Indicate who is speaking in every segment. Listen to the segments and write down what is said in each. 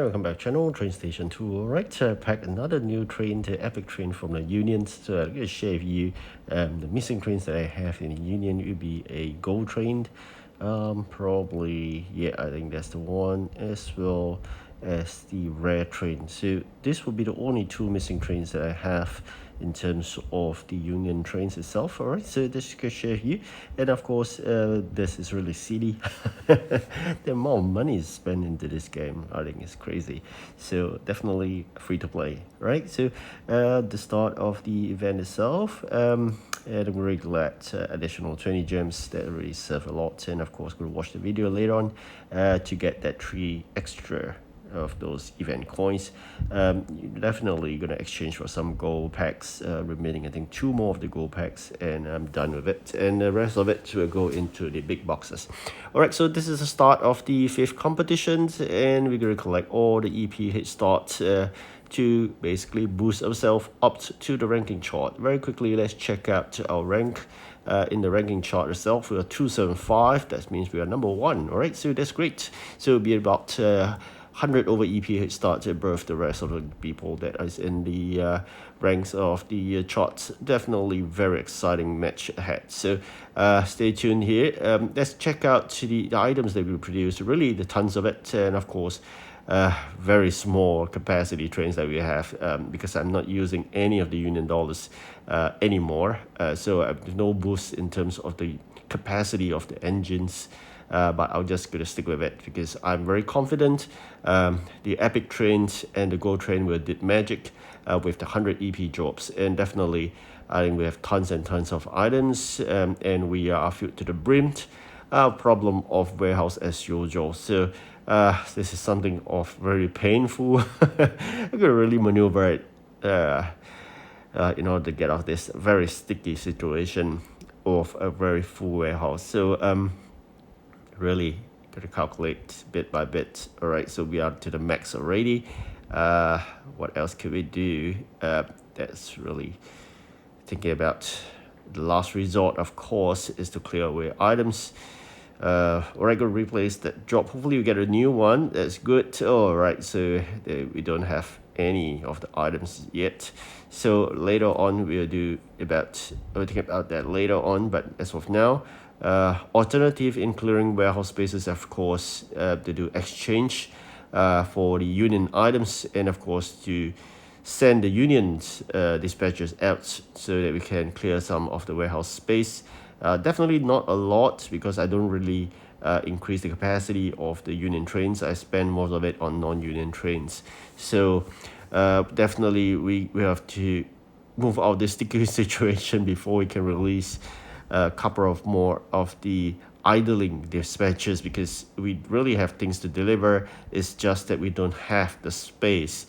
Speaker 1: welcome back channel, TrainStation2. Alright, pack another new train, the epic train from the Unions. So I'm going to share with you the missing trains that I have in the Union. It would be a gold train. Probably, yeah, I think that's the one, as well as the rare train. So this will be the only two missing trains that I have in terms of the Union trains itself. All right, so this could share here, and of course this is really silly. The amount of money is spent into this game, I think, is crazy. So definitely free to play, right? So the start of the event itself, and I'm really glad additional 20 gems that really serve a lot, and of course going to watch the video later on to get that 3 extra of those event coins. You're definitely going to exchange for some gold packs, remaining I think 2 more of the gold packs, and I'm done with it, and the rest of it will go into the big boxes. Alright, so this is the start of the 5th competitions, and we're going to collect all the EP head start to basically boost ourselves up to the ranking chart. Very quickly, let's check out our rank. In the ranking chart itself, we are 275. That means we are number 1. All right, so that's great. So it'll be about 100 over EP head start above the rest of the people that is in the ranks of the charts. Definitely very exciting match ahead. So stay tuned here. Let's check out the items that we produce. Really, the tons of it, and of course, very small capacity trains that we have, because I'm not using any of the Union dollars anymore. So I have no boost in terms of the capacity of the engines. But I'm just going to stick with it because I'm very confident the epic trains and the gold train will did magic with the 100 EP drops. And definitely I think we have tons and tons of items, and we are filled to the brim. Problem of warehouse as usual. So this is something of very painful. I'm going to really maneuver it in order to get out of this very sticky situation of a very full warehouse. So really got to calculate bit by bit. All right, so we are to the max already. What else could we do? That's really thinking about the last resort, of course, is to clear away items. All right, going to replace that drop. Hopefully we get a new one. That's good. All right, so we don't have any of the items yet. So later on we'll think about that later on. But as of now, alternative in clearing warehouse spaces, of course, to do exchange for the Union items, and of course to send the Union's dispatchers out so that we can clear some of the warehouse space. Definitely not a lot, because I don't really increase the capacity of the Union trains. I spend most of it on non-Union trains. So definitely we have to move out this sticky situation before we can release a couple of more of the idling dispatches, because we really have things to deliver. It's just that we don't have the space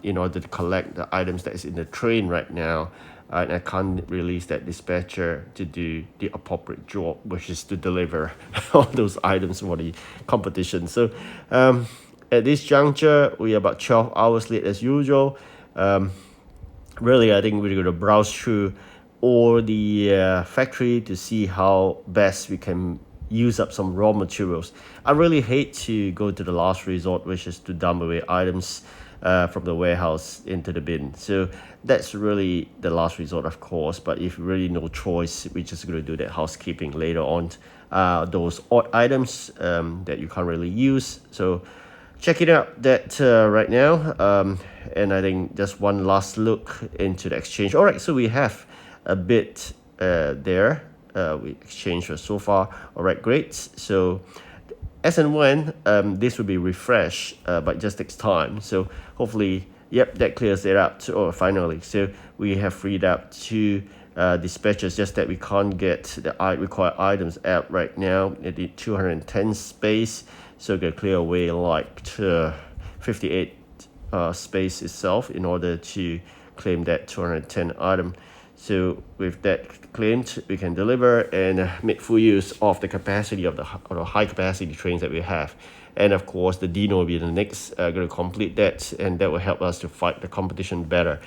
Speaker 1: in order to collect the items that is in the train right now. And I can't release that dispatcher to do the appropriate job, which is to deliver all those items for the competition. So at this juncture, we are about 12 hours late as usual. Really, I think we're going to browse through all the factory to see how best we can use up some raw materials. I really hate to go to the last resort, which is to dump away items from the warehouse into the bin. So that's really the last resort, of course. But if really no choice, we're just going to do that housekeeping later on. Those odd items that you can't really use. So check it out that right now. And I think just one last look into the exchange. All right, so we have a bit there. We exchanged so far. All right, great. So as and when this will be refreshed, but it just takes time. So hopefully, yep, that clears it up. Finally, so we have freed up 2 dispatches, just that we can't get the required items out right now. It need 210 space, so we're gonna clear away like 58 space itself in order to claim that 210 item. So with that claimed, we can deliver and make full use of the capacity of the high capacity trains that we have. And of course, the Dino will be the next going to complete that, and that will help us to fight the competition better.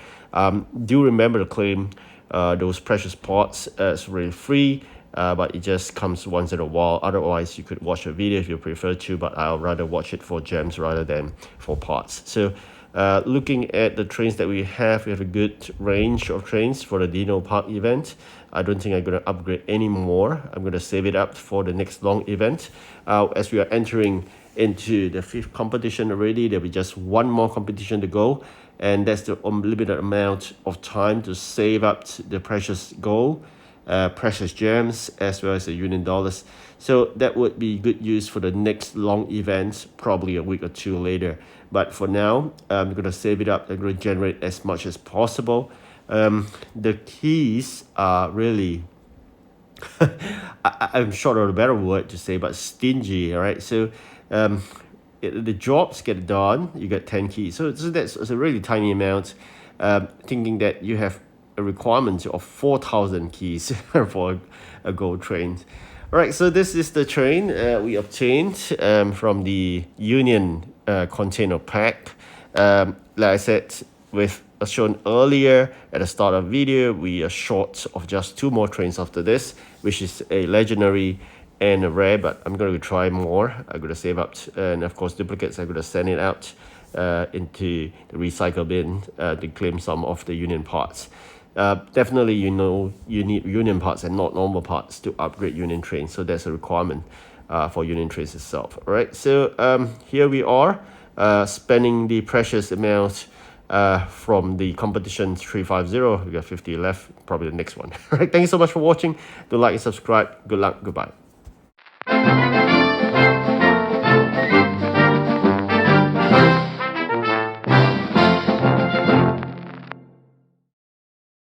Speaker 1: Do remember to claim those precious parts as really free. but it just comes once in a while. Otherwise, you could watch a video if you prefer to, but I'll rather watch it for gems rather than for parts. So looking at the trains that we have a good range of trains for the Dino Park event. I don't think I'm going to upgrade anymore. I'm going to save it up for the next long event. As we are entering into the 5th competition already, there'll be just one more competition to go, and that's the unlimited amount of time to save up the precious gold, precious gems, as well as the union dollars. So that would be good use for the next long event, probably a week or two later. But for now, I'm going to save it up. I'm going to generate as much as possible. The keys are really I'm short of a better word to say, but stingy. All right, so the jobs get done. You get 10 keys, so that's a really tiny amount. Thinking that you have a requirement of 4,000 keys for a gold train. All right, so this is the train we obtained from the Union container pack. Like I said, with as shown earlier at the start of the video, we are short of just 2 more trains after this, which is a legendary and a rare, but I'm going to try more. I'm going to save up, and of course duplicates, I'm going to send it out into the recycle bin to claim some of the union parts. Definitely, you need union parts and not normal parts to upgrade union trains, so that's a requirement for union trains itself. All right, so here we are spending the precious amount from the competition 350. We got 50 left, probably the next one. All right, thank you so much for watching. Do like and subscribe. Good luck. Goodbye.